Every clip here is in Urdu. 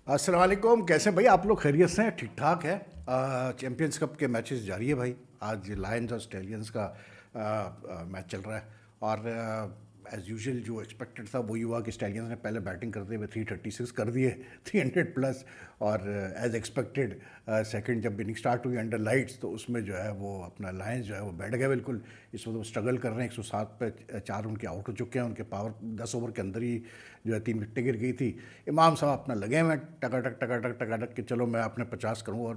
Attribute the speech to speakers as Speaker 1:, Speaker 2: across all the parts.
Speaker 1: السلام علیکم. کیسے بھائی آپ لوگ؟ خیریت سے ہیں؟ ٹھیک ٹھاک ہے. چیمپئنس کپ کے میچز جاری ہے بھائی. آج لائنز اور اسٹیلینز کا میچ چل رہا ہے اور ایز یوزول جو ایکسپیکٹڈ تھا وہی ہوا کہ اسٹیلینز نے پہلے بیٹنگ کرتے ہوئے 336 کر دیے 300 پلس. اور ایز ایکسپیکٹڈ سیکنڈ جب اننگ اسٹارٹ ہوئی انڈر لائٹس تو اس میں جو ہے وہ اپنا لائنز جو ہے وہ بیٹھ گئے بالکل. اس وقت وہ اسٹرگل کر رہے ہیں. 107 پہ 4 ان کے آؤٹ ہو چکے ہیں. ان کے پاور 10 اوور کے اندر ہی جو ہے 3 وکٹیں گر گئی تھی. امام صاحب اپنا لگے ہوئے ٹکا ٹک کہ چلو میں اپنے 50 کروں اور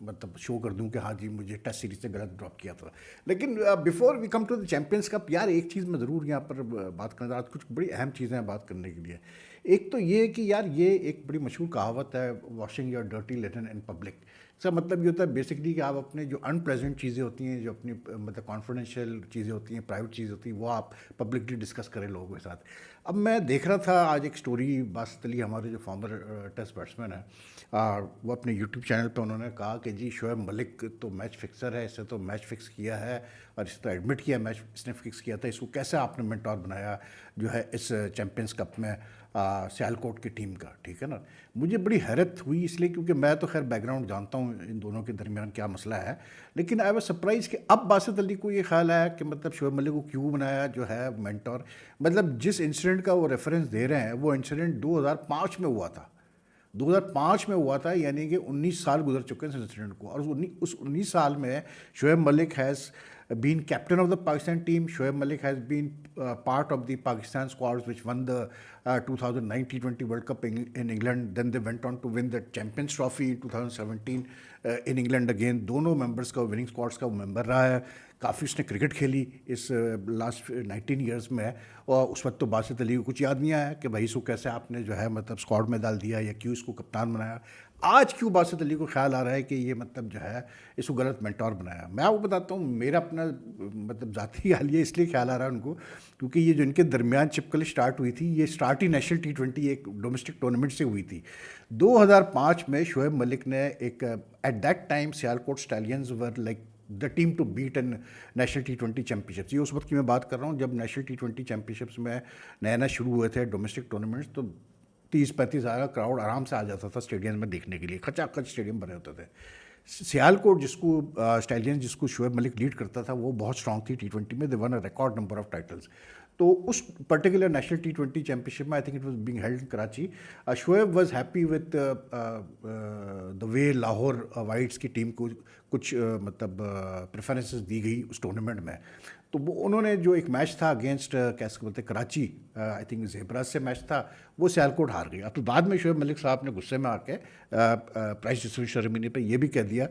Speaker 1: مطلب شو کر دوں کہ ہاں جی مجھے ٹیسٹ سیریز سے غلط ڈراپ کیا تھا. لیکن before we come to the Champions Cup یار ایک چیز میں ضرور یہاں پر بات کرنا چاہتا. کچھ بڑی اہم چیزیں ہیں بات کرنے کے لیے. ایک تو یہ کہ یار یہ ایک بڑی مشہور کہاوت ہے washing your dirty linen in public. اس کا مطلب یہ ہوتا ہے بیسکلی کہ آپ اپنے جو ان پریزنٹ چیزیں ہوتی ہیں، جو اپنی مطلب کانفیڈینشیل چیزیں ہوتی ہیں، پرائیویٹ چیزیں ہوتی ہیں، وہ آپ پبلکلی ڈسکس کریں لوگوں کے ساتھ. اب میں دیکھ رہا تھا آج ایک سٹوری باسط علی ہمارے جو فارمر ٹیسٹ بیٹسمین ہیں، وہ اپنے یوٹیوب چینل پہ انہوں نے کہا کہ جی شعیب ملک تو میچ فکسر ہے، اسے تو میچ فکس کیا ہے اور اسے تو ایڈمٹ کیا میچ اس نے فکس کیا تھا. اس کو کیسے آپ نے منٹور بنایا جو ہے اس چیمپئنس کپ میں سیالکوٹ کی ٹیم کا؟ ٹھیک ہے نا. مجھے بڑی حیرت ہوئی اس لیے کیونکہ میں تو خیر بیک گراؤنڈ جانتا ہوں ان دونوں کے درمیان کیا مسئلہ ہے. لیکن آئی واز سرپرائز کہ اب باسط علی کو یہ خیال آیا کہ مطلب شعیب ملک کو کیوں بنایا جو ہے مینٹور. مطلب جس انسیڈنٹ کا وہ ریفرنس دے رہے ہیں وہ انسیڈنٹ 2005 میں ہوا تھا. 2005 میں ہوا تھا، یعنی کہ 19 سال گزر چکے ہیں اس انسیڈنٹ کو. اور اس 19 سال میں Shoaib Malik has been captain of the Pakistan team. Shoaib Malik has been part of the Pakistan squads which won the 2009 T20 World Cup in England. Then they went on to win the Champions Trophy in 2017 in England again. دونوں ممبرس کا وننگ اسکواڈس کا وہ ممبر رہا ہے. کافی اس نے کرکٹ کھیلی اس لاسٹ 19 ایئرس میں. اور اس وقت تو باسط علی کو کچھ یاد نہیں آیا کہ بھائی اس کو کیسے آپ نے جو ہے مطلب اسکواڈ میں ڈال دیا یا کیوں اس کو کپتان بنایا. آج کیوں باسط علی کو خیال آ رہا ہے کہ یہ مطلب جو ہے اس کو غلط مینٹور بنایا؟ میں آپ کو بتاتا ہوں میرا اپنا مطلب ذاتی حال یہ اس لیے خیال آ رہا ہے ان کو کیونکہ یہ جو ان کے درمیان چپکل اسٹارٹ ہوئی تھی، یہ اسٹارٹ ہی نیشنل T20 ایک ڈومیسٹک ٹورنامنٹ سے ہوئی تھی. 2005 میں شعیب ملک نے ایک at that time Sialkot Stallions were like the team to beat in national T20 championships. یہ اس وقت کی میں بات کر رہا ہوں جب نیشنل T20 چیمپئن شپس میں نیا شروع ہوئے تھے ڈومیسٹک ٹورنامنٹس. تو 30-35 ہزار کا کراؤڈ آرام سے آ جاتا تھا اسٹیڈیم میں دیکھنے کے لیے. کچا کچ اسٹیڈیم بنے ہوتے تھے. سیالکوٹ جس کو اسٹیلین جس کو شعیب ملک لیڈ کرتا تھا وہ بہت اسٹرانگ تھی T20 میں. They won a record number of titles. تو اس particular national T20 championship میں I think it was being held in Karachi. Shoaib was happy with the way Lahore Whites کی ٹیم کو کچھ مطلب پریفرنسز دی گئی اس ٹورنامنٹ میں. تو وہ انہوں نے جو ایک میچ تھا اگینسٹ کیسے بولتے کراچی، آئی تھنک زیبراز سے میچ تھا، وہ سیالکوٹ ہار گئی. اب تو بعد میں شعیب ملک صاحب نے غصے میں آ کے پرائز ڈسٹریبیوشن سیریمنی پہ یہ بھی کہہ دیا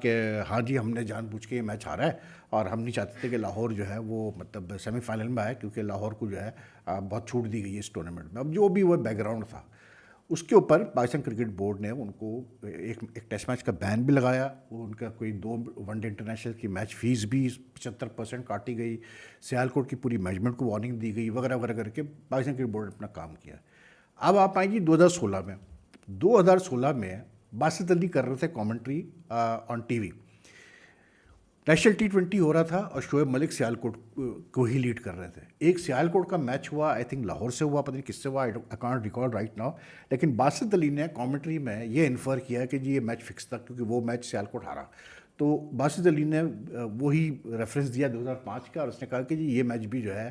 Speaker 1: کہ ہاں جی ہم نے جان بوجھ کے یہ میچ ہارا ہے اور ہم نہیں چاہتے تھے کہ لاہور جو ہے وہ مطلب سیمی فائنل میں آئے کیونکہ لاہور کو جو ہے بہت چھوٹ دی گئی ہے اس ٹورنامنٹ میں. اب جو بھی وہ بیک گراؤنڈ تھا اس کے اوپر پاکستان کرکٹ بورڈ نے ان کو ایک ٹیسٹ میچ کا بین بھی لگایا. وہ ان کا کوئی 2 ون ڈے انٹرنیشنل کی میچ فیس بھی 75% کاٹی گئی. سیالکوٹ کی پوری مینجمنٹ کو وارننگ دی گئی وغیرہ وغیرہ کر کے پاکستان کرکٹ بورڈ نے اپنا کام کیا. اب آپ آئیں جی 2016 میں. 2016 میں باسط علی کر رہے تھے commentary on T V. National T20 ہو رہا تھا اور شعیب ملک سیالکوٹ کو ہی لیڈ کر رہے تھے. ایک سیالکوٹ کا میچ ہوا، آئی تھنک لاہور سے ہوا، پتہ نہیں کس سے ہوا، I can't recall right now. لیکن باسط علی نے کامنٹری میں یہ انفر کیا کہ جی یہ میچ فکس تھا کیونکہ وہ میچ سیالکوٹ ہارا. تو باسط علی نے وہی ریفرنس دیا 2005 کا اور اس نے کہا کہ جی یہ میچ بھی جو ہے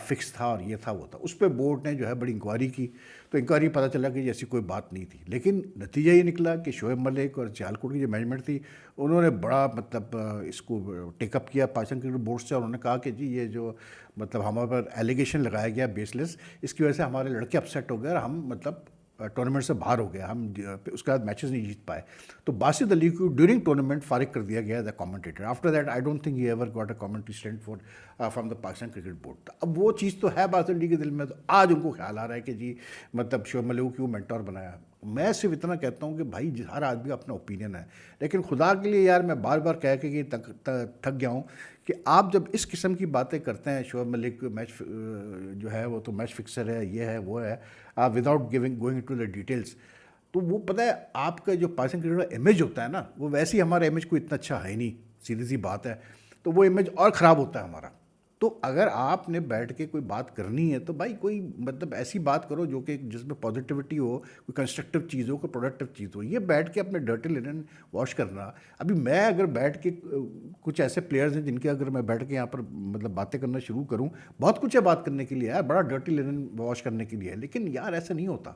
Speaker 1: فکس تھا اور یہ تھا وہ تھا. اس پہ بورڈ نے جو ہے بڑی انکوائری کی. تو انکوائری پتہ چلا کہ ایسی کوئی بات نہیں تھی. لیکن نتیجہ یہ نکلا کہ شعیب ملک اور سیالکوٹ کی جو مینجمنٹ تھی انہوں نے بڑا مطلب اس کو ٹیک اپ کیا پاکستان کرکٹ بورڈ سے اور انہوں نے کہا کہ جی یہ جو مطلب ہمارے پر ایلیگیشن لگایا گیا بیس لیس، اس کی وجہ سے ہمارے لڑکے اپسیٹ ہو گئے اور ہم مطلب ٹورنامنٹ سے باہر ہو گیا، ہم اس کے بعد میچز نہیں جیت پائے. تو باسط علی کو ڈیورنگ ٹورنامنٹ فارغ کر دیا گیا as a commentator. After that I don't think he ever got a commentary stand for from the Pakistan cricket board. اب وہ چیز تو ہے باسط علی کے دل میں. تو آج ان کو خیال آ رہا ہے کہ جی مطلب شعیب ملک کو کیوں مینٹور بنایا. میں صرف اتنا کہتا ہوں کہ بھائی ہر آدمی اپنا اوپینین ہے، لیکن خدا کے لیے یار میں بار بار کہہ کے کہ تھک گیا ہوں کہ آپ جب اس قسم کی باتیں کرتے ہیں شعیب ملک میچ جو ہے وہ تو میچ فکسر ہے، یہ ہے وہ ہے، without going to the details. تو وہ پتہ ہے آپ کا جو پاکستان کرکٹ کا امیج ہوتا ہے نا، وہ ویسے ہی ہمارا امیج کوئی اتنا اچھا ہے نہیں، سیدھی سی بات ہے. تو وہ امیج اور خراب ہوتا ہے ہمارا. تو اگر آپ نے بیٹھ کے کوئی بات کرنی ہے تو بھائی کوئی مطلب ایسی بات کرو جو کہ جس میں پازیٹیوٹی ہو, کوئی کنسٹرکٹیو چیز ہو, کوئی پروڈکٹیو چیز ہو. یہ بیٹھ کے اپنے ڈرٹی لینن واش کرنا, ابھی میں اگر بیٹھ کے کچھ ایسے پلیئرز ہیں جن کے اگر میں بیٹھ کے یہاں پر مطلب باتیں کرنا شروع کروں, بہت کچھ ہے بات کرنے کے لیے یار, بڑا ڈرٹی لینن واش کرنے کے لیے, لیکن یار ایسا نہیں ہوتا.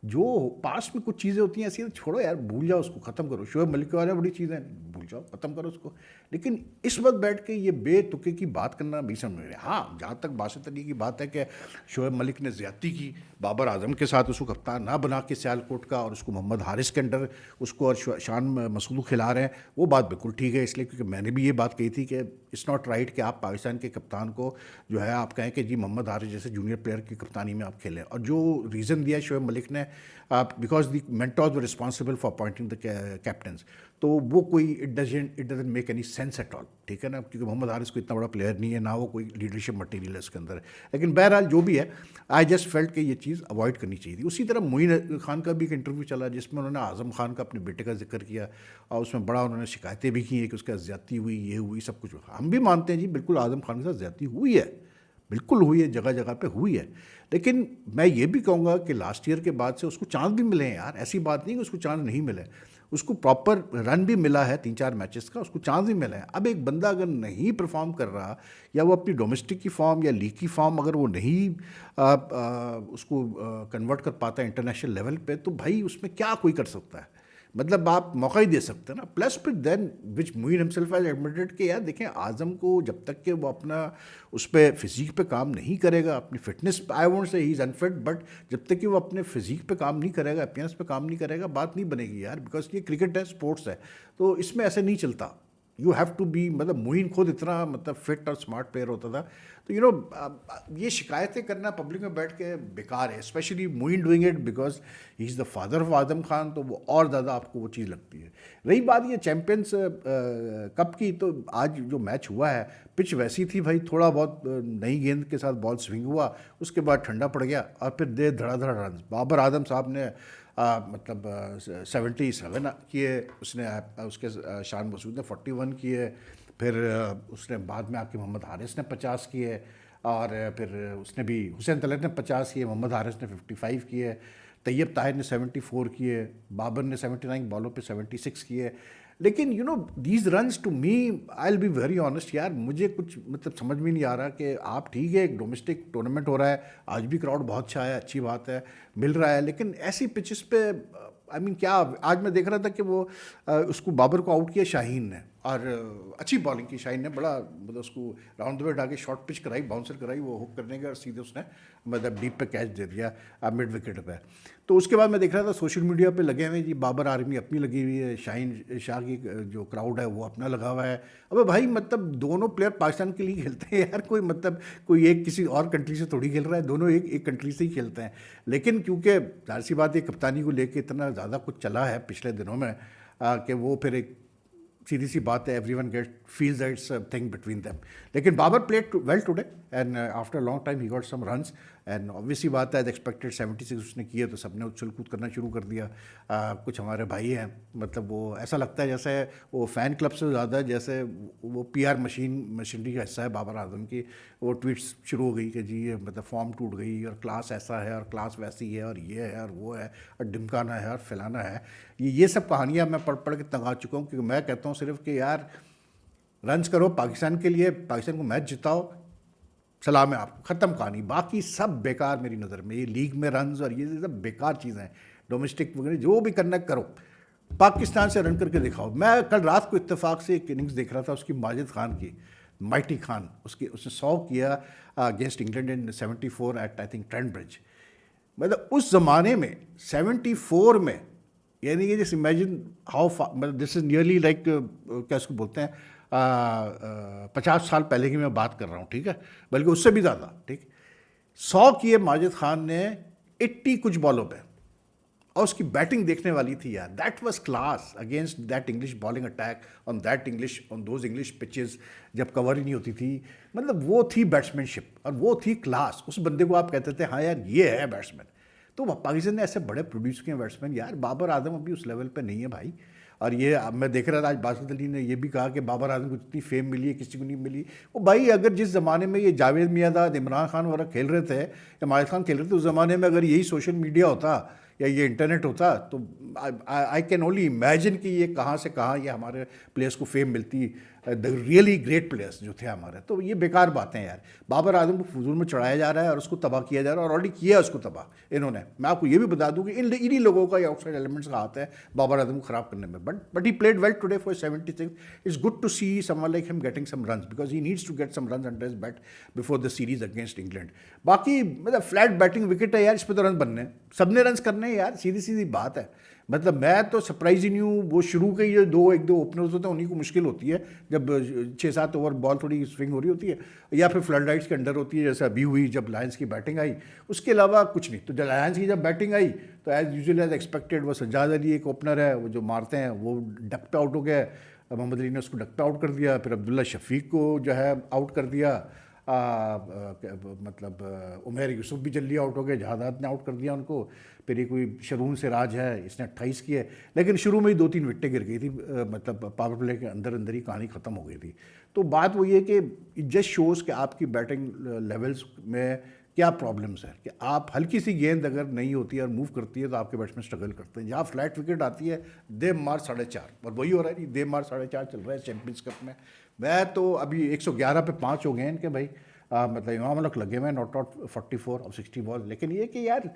Speaker 1: جو پاس میں کچھ چیزیں ہوتی ہیں ایسی چھوڑو یار, بھول جاؤ اس کو, ختم کرو. شعیب ملک کے بارے میں بڑی چیزیں بھول جاؤ, ختم کرو اس کو. لیکن اس وقت بیٹھ کے یہ بے تکے کی بات کرنا بھی سمجھ رہے ہیں. ہاں جہاں تک باسط علی کی بات ہے کہ شعیب ملک نے زیادتی کی بابر اعظم کے ساتھ, اس کو کپتان نہ بنا کے سیال کوٹ کا, اور اس کو محمد حارث کے انڈر اس کو اور شان مسعود کھلا رہے ہیں, وہ بات بالکل ٹھیک ہے. اس لیے کیونکہ میں نے بھی یہ بات کہی تھی کہ اٹس ناٹ رائٹ کہ آپ پاکستان کے کپتان کو جو ہے آپ کہیں کہ جی محمد حارث جیسے جونیئر پلیئر کی کپتانی میں آپ کھیلیں. اور جو ریزن دیا شعیب ملک نے, because the mentors were responsible for appointing the captains, تو وہ کوئی it doesn't make any sense at all, ٹھیک ہے نا, کیونکہ محمد حارث کوئی اتنا بڑا پلیئر نہیں ہے, نہ وہ کوئی لیڈرشپ مٹیریل ہے اس کے اندر. لیکن بہرحال جو بھی ہے, آئی جسٹ فیلٹ کہ یہ چیز اوائڈ کرنی چاہیے تھی. اسی طرح معین خان کا بھی ایک انٹرویو چلا جس میں انہوں نے اعظم خان کا اپنے بیٹے کا ذکر کیا, اور اس میں بڑا انہوں نے شکایتیں بھی کی ہیں کہ اس کا زیادتی ہوئی, یہ ہوئی, سب کچھ. ہم بھی مانتے ہیں جی بالکل اعظم خان کے ساتھ زیادتی ہوئی ہے, بالکل ہوئی ہے, جگہ جگہ پہ ہوئی ہے. لیکن میں یہ بھی کہوں گا کہ لاسٹ ایئر کے بعد سے اس کو چانس بھی ملے ہیں یار, ایسی بات نہیں کہ اس کو چانس نہیں ملے. اس کو پراپر رن بھی ملا ہے 3-4 میچز کا, اس کو چانس بھی ملا ہے. اب ایک بندہ اگر نہیں پرفارم کر رہا, یا وہ اپنی ڈومیسٹک کی فارم یا لیگ کی فارم اگر وہ نہیں اس کو کنورٹ کر پاتا ہے انٹرنیشنل لیول پہ, تو بھائی اس میں کیا کوئی کر سکتا ہے, مطلب آپ موقع ہی دے سکتے ہیں نا. پلس پھر دین وچ معین ہمسیلف ہیز ایڈمٹڈ کہ یار دیکھیں اعظم کو جب تک کہ وہ اپنا اس پہ فزیک پہ کام نہیں کرے گا, اپنی fitness I won't say he is انفٹ, but جب تک کہ وہ اپنے فزیک پہ کام نہیں کرے گا, اپیئرنس پہ کام نہیں کرے گا, بات نہیں بنے گی یار. بیکاز یہ کرکٹ ہے, اسپورٹس ہے, تو اس میں ایسے نہیں چلتا. یو ہیو ٹو بی, مطلب معین خود اتنا مطلب فٹ اور اسمارٹ پلیئر ہوتا تھا. تو یہ شکایتیں کرنا پبلک میں بیٹھ کے بیکار ہے, especially Moin doing it because he is the father of Azam Khan, تو وہ اور زیادہ آپ کو وہ چیز لگتی ہے. رہی بات یہ چیمپئنس کپ کی, تو آج جو میچ ہوا ہے پچ ویسی تھی بھائی, تھوڑا بہت نئی گیند کے ساتھ بال سوئنگ ہوا, اس کے بعد ٹھنڈا پڑ گیا, اور پھر دھڑا دھڑا رنز. بابر اعظم صاحب نے مطلب 77 کیے, اس نے اس کے شان مسعود نے 41 کیے, پھر اس نے بعد میں آ کے محمد حارث نے 50 کیے, اور پھر اس نے بھی حسین طلعت نے 50 کیے, محمد حارث نے 55 کیے, طیب طاہر نے 74 کیے, بابر نے 79 بالوں پہ 76 کیے. لیکن these runs to me, I will be very honest یار, مجھے کچھ مطلب سمجھ میں نہیں آ رہا کہ آپ ٹھیک ہے ایک ڈومیسٹک ٹورنامنٹ ہو رہا ہے, آج بھی کراؤڈ بہت اچھا ہے, اچھی بات ہے, مل رہا ہے, لیکن ایسی پچز پہ آئی مین کیا. آج میں دیکھ رہا تھا کہ وہ اس کو بابر کو آؤٹ کیا شاہین نے, اور اچھی بالنگ کی شاہین نے, بڑا مطلب اس کو راؤنڈ دا وے ڈال کے شارٹ پچ کرائی, باؤنسر کرائی, وہ ہک کرنے کا, اور سیدھے اس نے مطلب ڈیپ پہ کیچ دے دیا مڈ وکٹ پہ. تو اس کے بعد میں دیکھ رہا تھا سوشل میڈیا پہ لگے ہوئے جی بابر آرمی اپنی لگی ہوئی ہے, شاہین شاہ کی جو کراؤڈ ہے وہ اپنا لگا ہوا ہے. ابے بھائی مطلب دونوں پلیئر پاکستان کے لیے کھیلتے ہیں یار, کوئی مطلب کوئی ایک کسی اور کنٹری سے تھوڑی کھیل رہا ہے, دونوں ایک کنٹری سے ہی کھیلتے ہیں. لیکن کیونکہ ظاہر سی بات ہے کپتانی کو لے کے اتنا زیادہ کچھ چلا ہے پچھلے دنوں میں کہ وہ پھر ایک سیدھی سی بات ہے, everyone get feels its thing between them. لیکن Babar played well today, and after long time he got some runs, and obviously بات ہے ایز ایکسپیکٹڈ 76 اس نے کیے, تو سب نے اچھل کود کرنا شروع کر دیا. کچھ ہمارے بھائی ہیں, مطلب وہ ایسا لگتا ہے جیسے وہ فین کلب سے زیادہ جیسے وہ پی آر مشینری کا حصہ ہے بابر اعظم کی. وہ ٹویٹس شروع ہو گئی کہ جی یہ مطلب فارم ٹوٹ گئی, اور کلاس ایسا ہے, اور کلاس ویسی ہے, اور یہ ہے, اور وہ ہے, اور ڈمکانا ہے, اور فلانا ہے. یہ سب کہانیاں میں پڑھ پڑھ کے تنگ آ چکا ہوں, کیونکہ میں کہتا ہوں صرف کہ یار رنز کرو پاکستان کے لیے, پاکستان کو میچ جتاؤ, سلام ہے آپ کو, ختم کہانی. باقی سب بیکار میری نظر میں, یہ لیگ میں رنز اور یہ سب بیکار چیزیں ہیں. ڈومیسٹک وغیرہ جو بھی کرنا کرو, پاکستان سے رن کر کے دکھاؤ. میں کل رات کو اتفاق سے ایک اننگز دیکھ رہا تھا اس کی, ماجد خان کی, مائٹی خان, اس نے 100 کیا against England in 74 at I think Trent Bridge. مطلب اس زمانے میں 74 میں, یعنی کہ جس امیجن ہاؤ مطلب دس از نیئرلی لائک کیا اس کو بولتے ہیں 50 سال پہلے کی میں بات کر رہا ہوں, ٹھیک ہے, بلکہ اس سے بھی زیادہ, ٹھیک. 100 کیے ماجد خان نے 80 کچھ بالوں پہ, اور اس کی بیٹنگ دیکھنے والی تھی یار. That was class against that English bowling attack on that English, on those English pitches جب کور ہی نہیں ہوتی تھی. مطلب وہ تھی بیٹسمین شپ, اور وہ تھی کلاس. اس بندے کو آپ کہتے تھے ہاں یار یہ ہے بیٹسمین. تو پاکستان نے ایسے بڑے پروڈیوس کیے بیٹسمین یار. بابر اعظم ابھی اس لیول پہ نہیں ہے بھائی, اور یہ میں دیکھ رہا تھا آج باسط علی نے یہ بھی کہا کہ بابر اعظم کو اتنی فیم ملی ہے کسی کو نہیں ملی. وہ بھائی اگر جس زمانے میں یہ جاوید میانداد عمران خان وغیرہ کھیل رہے تھے یا ماجد خان کھیل رہے تھے اس زمانے میں اگر یہی سوشل میڈیا ہوتا یا یہ انٹرنیٹ ہوتا تو آئی کین اونلی امیجن کہ یہ کہاں سے کہاں یہ ہمارے پلیئرس کو فیم ملتی, دا ریئلی گریٹ پلیئرس جو تھے ہمارے. تو یہ بیکار باتیں یار, بابر اعظم کو فضول میں چڑھایا جا رہا ہے اور اس کو تباہ کیا جا رہا ہے, اور آلریڈی کیا ہے اس کو تباہ انہوں نے. میں آپ کو یہ بھی بتا دوں کہ انہی لوگوں کا یہ آؤٹ سائڈ ایلیمنٹس کا ہاتھ ہے بابر اعظم کو خراب کرنے میں. But he played well today for 76. It's good to see someone like him getting some runs because he needs to get some runs under his bat before the series against England. باقی مطلب فلیٹ بیٹنگ وکٹ ہے یار, اس پہ تو رنز بننے ہیں, سب نے رنز کرنے ہیں یار, سیدھی سیدھی بات ہے. مطلب میں تو سرپرائز ہی نہیں ہوں. وہ شروع کے یہ ایک دو اوپنرز ہوتے ہیں انہیں کو مشکل ہوتی ہے جب 6-7 اوور بال تھوڑی سوئنگ ہو رہی ہوتی ہے, یا پھر فلڈ لائٹس کے انڈر ہوتی ہے جیسے ابھی ہوئی جب لائنس کی بیٹنگ آئی. اس کے علاوہ کچھ نہیں. تو جب لائنس کی جب بیٹنگ آئی تو ایز یوزول ایز ایکسپیکٹڈ وہ سجاد علی ایک اوپنر ہے, وہ جو مارتے ہیں وہ ڈک پہ آؤٹ ہو گیا. محمد علی نے اس کو ڈک پہ آؤٹ کر دیا, پھر عبداللہ شفیق کو جو ہے آؤٹ کر دیا, مطلب عمیر یوسف بھی جلدی آؤٹ ہو گئے, جہادات نے آؤٹ کر دیا ان کو. پھر یہ کوئی شرون سراج ہے, اس نے 28 کیے, لیکن شروع میں ہی 2-3 وکٹیں گر گئی تھی, مطلب پاور پلے کے اندر ہی کہانی ختم ہو گئی تھی. تو بات وہ یہ کہ اٹ جسٹ شوز کہ آپ کی بیٹنگ لیولز میں کیا پرابلمس ہیں, کہ آپ ہلکی سی گیند اگر نہیں ہوتی ہے اور موو کرتی ہے تو آپ کے بیٹسمین اسٹرگل کرتے ہیں. جہاں فلیٹ وکٹ آتی ہے دے مار 4.5, اور وہی ہو رہا ہے, دے مار 4.5 چل رہا ہے چیمپئنس کپ میں. میں تو ابھی 111 پہ 5 ہو گئے ہیں کہ بھائی مطلب امام الحق لگے ہوئے ہیں, ناٹ آؤٹ 44 اور 60 بال. لیکن یہ کہ یار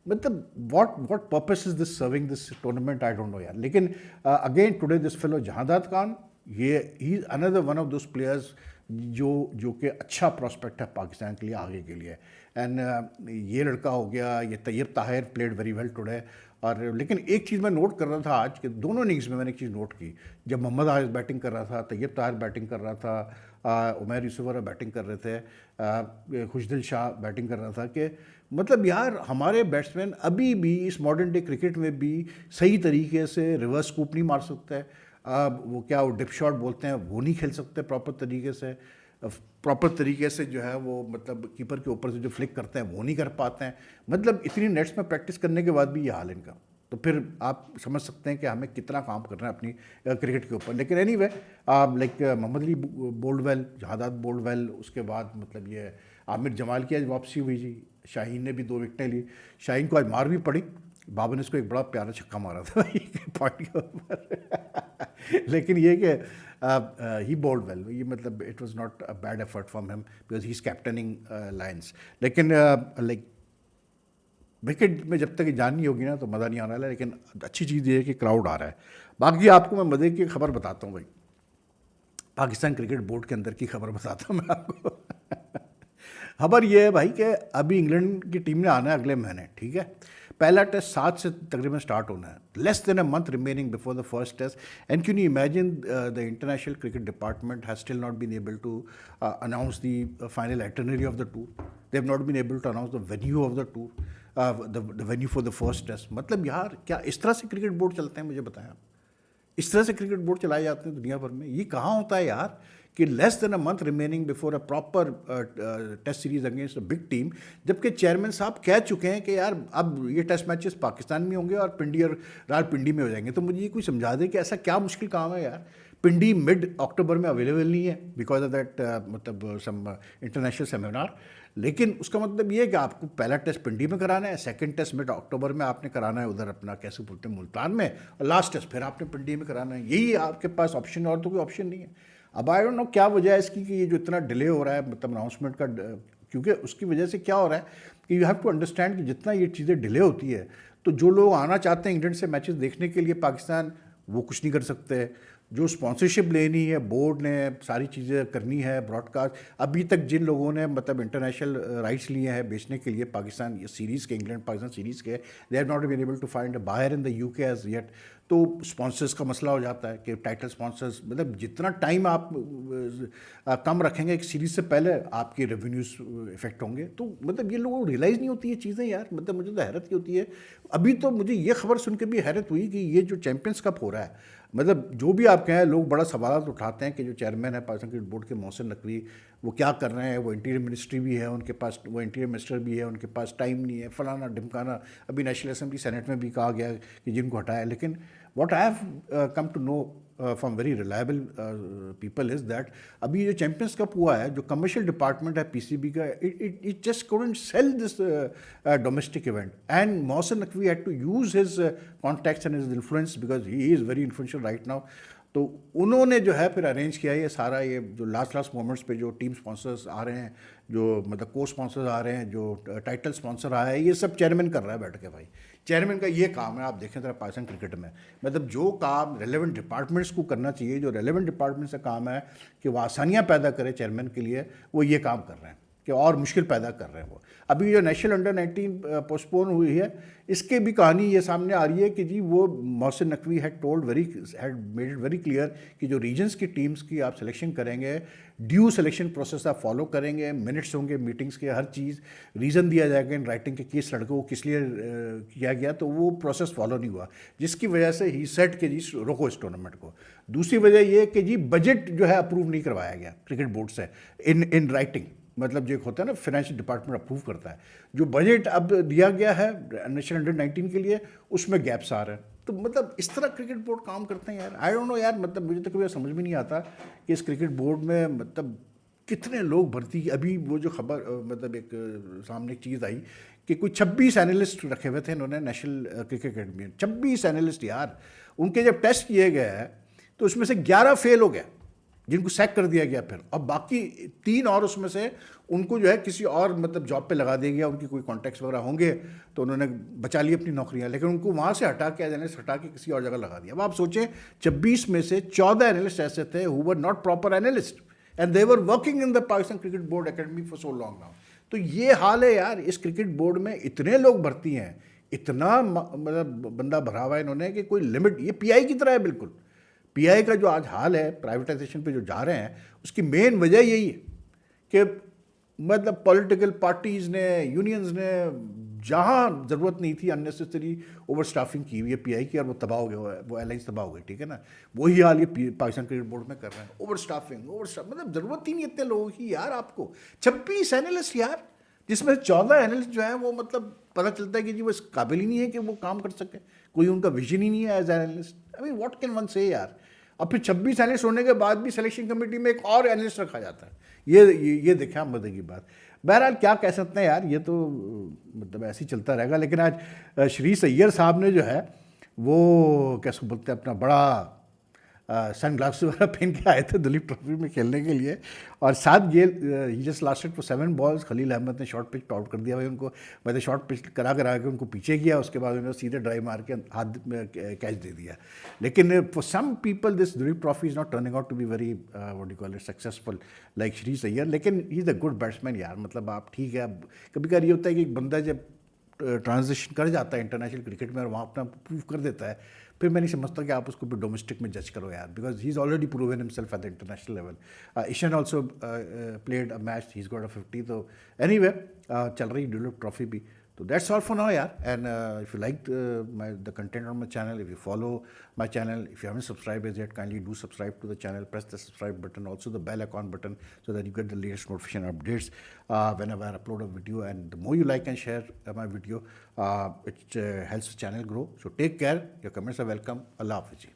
Speaker 1: مطلب what purpose is this serving this tournament, I don't know یار. لیکن again today this fellow Jahadat Khan, یہ ہی اندر ون آف دوز پلیئرز جو کہ اچھا پراسپیکٹ ہے پاکستان کے لیے آگے کے لیے. اینڈ یہ لڑکا ہو گیا, یہ Tayyab Tahir played very well today. اور لیکن ایک چیز میں نوٹ کر رہا تھا آج کہ دونوں اننگز میں نے ایک چیز نوٹ کی, جب محمد حارث بیٹنگ کر رہا تھا, طیب طاہر بیٹنگ کر رہا تھا, عمیر یوسف وغیرہ بیٹنگ کر رہے تھے, خوشدل شاہ بیٹنگ کر رہا تھا, کہ مطلب یار ہمارے بیٹسمین ابھی بھی اس ماڈرن ڈے کرکٹ میں بھی صحیح طریقے سے ریورس اسکوپ نہیں مار سکتے. وہ کیا وہ ڈپ شاٹ بولتے ہیں وہ نہیں کھیل سکتے پراپر طریقے سے جو ہے وہ مطلب کیپر کے اوپر سے جو فلک کرتے ہیں وہ نہیں کر پاتے ہیں. مطلب اتنی نیٹس میں پریکٹس کرنے کے بعد بھی یہ حال ان کا, تو پھر آپ سمجھ سکتے ہیں کہ ہمیں کتنا کام کرنا ہے اپنی کرکٹ کے اوپر. لیکن اینی وے لائک محمد علی بولڈ ویل, جہادات بولڈ ویل, اس کے بعد مطلب یہ عامر جمال کی آج واپسی ہوئی جی, شاہین نے بھی 2 وکٹیں لی. شاہین کو آج مار بھی پڑی, بابر نے اس کو ایک بڑا پیارا چھکا مارا تھا پوائنٹ کے اوپر. لیکن یہ کہ ہی بولڈ ویل, یہ مطلب it was not a bad effort from ہم بیکاز ہی از کیپٹننگ لائنس. لیکن لائک وکٹ میں جب تک یہ جان نہیں ہوگی نا تو مزہ نہیں آنے والا. لیکن اچھی چیز یہ ہے کہ کراؤڈ آ رہا ہے. باقی آپ کو میں مزے کی خبر بتاتا ہوں بھائی, پاکستان کرکٹ بورڈ کے اندر کی خبر بتاتا ہوں میں آپ کو. خبر یہ ہے بھائی کہ ابھی انگلینڈ کی ٹیم نے آنا ہے اگلے مہینے, ٹھیک ہے. پہلا ٹیسٹ 7 سے تقریباً سٹارٹ ہونا ہے. Less than a month remaining before the first test. And can you imagine the international cricket department has still not been able to announce the final itinerary of the tour. They have not been able to announce the venue of the tour, the venue for the first test. مطلب یار کیا اس طرح سے کرکٹ بورڈ چلتے ہیں, مجھے بتائیں آپ, اس طرح سے کرکٹ بورڈ چلائے جاتے ہیں دنیا بھر میں. یہ کہاں ہوتا ہے یار کہ less than a month remaining before a proper test series against a big team, جبکہ چیئرمین صاحب کہہ چکے ہیں کہ یار اب یہ ٹیسٹ میچز پاکستان میں ہوں گے اور پنڈی اور رال پنڈی میں ہو جائیں گے. تو مجھے یہ کوئی سمجھا دے کہ ایسا کیا مشکل کام ہے یار. پنڈی مڈ اکتوبر میں اویلیبل نہیں ہے بیکاز آف دیٹ مطلب سم انٹرنیشنل سیمینار. لیکن اس کا مطلب یہ ہے کہ آپ کو پہلا ٹیسٹ پنڈی میں کرانا ہے, سیکنڈ ٹیسٹ مڈ اکتوبر میں آپ نے کرانا ہے ادھر اپنا کیسے بولتے ہیں ملتان میں, اور لاسٹ ٹیسٹ پھر آپ نے پنڈی میں کرانا ہے. یہی آپ کے پاس آپشن, اور تو کوئی آپشن نہیں ہے. اب آئی ڈونٹ نو کیا وجہ ہے اس کی کہ یہ جو اتنا ڈیلے ہو رہا ہے مطلب اناؤنسمنٹ کا, کیونکہ اس کی وجہ سے کیا ہو رہا ہے کہ یو ہیو ٹو انڈرسٹینڈ کہ جتنا یہ چیزیں ڈیلے ہوتی ہے تو جو لوگ آنا چاہتے ہیں انگلینڈ سے میچز دیکھنے کے لیے پاکستان, وہ کچھ نہیں کر سکتے. جو اسپانسرشپ لینی ہے بورڈ نے, ساری چیزیں کرنی ہے, براڈ کاسٹ, ابھی تک جن لوگوں نے مطلب انٹرنیشنل رائٹس لیے ہیں بیچنے کے لیے پاکستان سیریز کے, انگلینڈ پاکستان سیریز کے, they have not been able to find a buyer in the U K as yet. تو اسپانسرس کا مسئلہ ہو جاتا ہے کہ ٹائٹل اسپانسرس, مطلب جتنا ٹائم آپ کم رکھیں گے ایک سیریز سے پہلے آپ کے ریونیوز افیکٹ ہوں گے. تو مطلب یہ لوگوں کو ریئلائز نہیں ہوتی یہ چیزیں یار. مطلب مجھے تو حیرت کی ہوتی ہے. ابھی تو مجھے یہ خبر سن کے بھی حیرت ہوئی کہ یہ جو چیمپئنس کپ ہو رہا ہے, مطلب جو بھی آپ کہیں لوگ بڑا سوالات اٹھاتے ہیں کہ جو چیئرمین ہے پاکستان کرکٹ بورڈ کے محسن نقوی, وہ کیا کر رہے ہیں. وہ انٹیریئر منسٹری بھی ہے ان کے پاس, وہ انٹیریئر منسٹر بھی ہے ان کے پاس, ٹائم نہیں ہے, فلانا ڈھمکانا. ابھی نیشنل اسمبلی سینٹ میں بھی کہا گیا کہ جن کو ہٹایا. لیکن what I have come to know from very reliable people is that ابھی جو چیمپئنس کپ ہوا ہے, جو کمرشل ڈپارٹمنٹ ہے پی سی بی کا, it just couldn't sell this domestic event. And Mohsin Naqvi had to use his contacts and his influence because he is very influential right now. تو انہوں نے جو ہے پھر ارینج کیا یہ سارا, یہ جو لاسٹ مومنٹس پہ جو ٹیم اسپانسرز آ رہے ہیں, جو مطلب کو اسپانسرز آ رہے ہیں, جو ٹائٹل اسپانسر آیا ہے, یہ سب چیئرمین کر رہا ہے بیٹھ کے. بھائی چیئرمین کا یہ کام ہے. آپ دیکھیں ذرا پاکستان کرکٹ میں مطلب جو کام ریلیونٹ ڈپارٹمنٹس کو کرنا چاہیے, جو ریلیونٹ ڈپارٹمنٹس کا کام ہے کہ وہ آسانیاں پیدا کرے چیئرمین کے لیے, وہ یہ کام کر رہے ہیں کہ اور مشکل پیدا کر رہے ہیں. وہ ابھی جو نیشنل انڈر-19 پوسٹ پون ہوئی ہے, اس کے بھی کہانی یہ سامنے آ رہی ہے کہ جی وہ Mohsin Naqvi had made it very clear کہ جو ریجنس کی ٹیمز کی آپ سلیکشن کریں گے, ڈیو سلیکشن پروسیس آپ فالو کریں گے, منٹس ہوں گے میٹنگس کے, ہر چیز ریزن دیا جائے گا ان رائٹنگ کے کس لڑکوں کو کس لیے کیا گیا. تو وہ پروسیس فالو نہیں ہوا, جس کی وجہ سے ہی سیٹ کہ جی روکو اس ٹورنامنٹ کو. دوسری وجہ یہ کہ جی بجٹ جو ہے اپروو نہیں کروایا گیا کرکٹ بورڈ سے ان رائٹنگ. مطلب جو ہوتا ہے نا فنانشل ڈپارٹمنٹ اپروو کرتا ہے, جو بجٹ اب دیا گیا ہے نیشنل انڈر-19 کے لیے, اس میں گیپس آ رہے ہیں. تو مطلب اس طرح کرکٹ بورڈ کام کرتے ہیں یار. آئی ڈونٹ نو یار, مطلب مجھے تو کبھی سمجھ میں نہیں آتا کہ اس کرکٹ بورڈ میں مطلب کتنے لوگ بھرتی. ابھی وہ جو خبر مطلب ایک سامنے ایک چیز آئی کہ کوئی 26 اینالسٹ رکھے ہوئے تھے انہوں نے نیشنل کرکٹ اکیڈمی میں. 26 اینالسٹ یار. ان کے جب ٹیسٹ کیے گئے ہیں تو اس میں سے 11 فیل ہو گیا جن کو سیک کر دیا گیا پھر, اور باقی 3 اور اس میں سے ان کو جو ہے کسی اور مطلب جاب پہ لگا دیا گیا. ان کی کوئی کانٹیکٹس وغیرہ ہوں گے تو انہوں نے بچا لی اپنی نوکریاں, لیکن ان کو وہاں سے ہٹا کے اینالسٹ ہٹا کے کسی اور جگہ لگا دیا. اب آپ سوچیں 26 میں سے 14 اینالسٹ ایسے تھے who were not proper analyst and they were working in the Pakistan Cricket Board Academy for so long now. تو یہ حال ہے یار اس کرکٹ بورڈ میں. اتنے لوگ بھرتی ہیں, اتنا مطلب بندہ بھرا ہوا ہے انہوں نے کہ کوئی لمٹ. یہ پی آئی کی طرح ہے بالکل. پی آئی کا جو آج حال ہے پرائیویٹائزیشن پہ جو جا رہے ہیں, اس کی مین وجہ یہی ہے کہ مطلب پولیٹیکل پارٹیز نے, یونینز نے جہاں ضرورت نہیں تھی اننیسیسری اوور اسٹافنگ کی ہوئی ہے پی آئی کی, اور وہ تباہ ہو گیا, وہ الائنس تباہ ہو گئی. ٹھیک ہے نا, وہی حال یہ پاکستان کرکٹ بورڈ میں کر رہے ہیں. اوور اسٹافنگ مطلب ضرورت ہی نہیں اتنے لوگوں کی یار. آپ کو 26 اینالسٹ یار, جس میں 14 اینالسٹ جو ہیں وہ مطلب پتہ چلتا ہے کہ جی وہ اس قابل ہی نہیں ہے کہ وہ کام کر سکے. کوئی ان کا ویژن ہی نہیں ہے as an analyst. I mean what can one say یار. اور پھر 26 اینالسٹ ہونے کے بعد بھی سلیکشن کمیٹی میں ایک اور اینالسٹ رکھا جاتا ہے. یہ دیکھیں آپ مدد کی بات. بہرحال کیا کہہ سکتے ہیں یار, یہ تو مطلب ایسے ہی چلتا رہے گا. لیکن آج شریف سید صاحب نے جو ہے وہ کیسے بولتے ہیں اپنا بڑا سن گلاسز وغیرہ پہن کے آئے تھے دلیپ ٹرافی میں کھیلنے کے لیے, اور 7 Gayle he just lasted for 7 balls. Khalil Ahmed نے شارٹ پچ پہ آؤٹ کر دیا بھائی ان کو. میں نے شارٹ پچ کرا کے ان کو پیچھے کیا, اس کے بعد انہوں نے سیدھے ڈرائیو مار کے ہاتھ میں کیچ دے دیا. لیکن for some people this Duleep trophy is not turning out to be very what you call it successful like Sharif said. لیکن he is a good batsman یار. مطلب آپ ٹھیک ہے, اب کبھی کبھار یہ ہوتا ہے کہ ایک بندہ جب ٹرانزیشن کر جاتا ہے انٹرنیشنل کرکٹ میں اور وہاں اپنا پروو کر دیتا ہے, پھر میں نہیں سمجھتا کہ آپ اس کو بھی ڈومیسٹک میں جج کرو یار, because he is already proven himself at the international level. Asian also played a match, he is got a 50. تو اینی وے چل رہی ڈیولپ ٹرافی بھی. تو دیٹس آل فار ناؤ یار. And if you like the content on my channel, if you follow my channel, if you haven't subscribed as yet, kindly do subscribe to the channel, press the subscribe button, also the bell icon button, so that you get the latest notification updates whenever I upload a video. And the more you like and share my video, it helps the channel grow. So take care. Your comments are welcome. Allah Hafiz.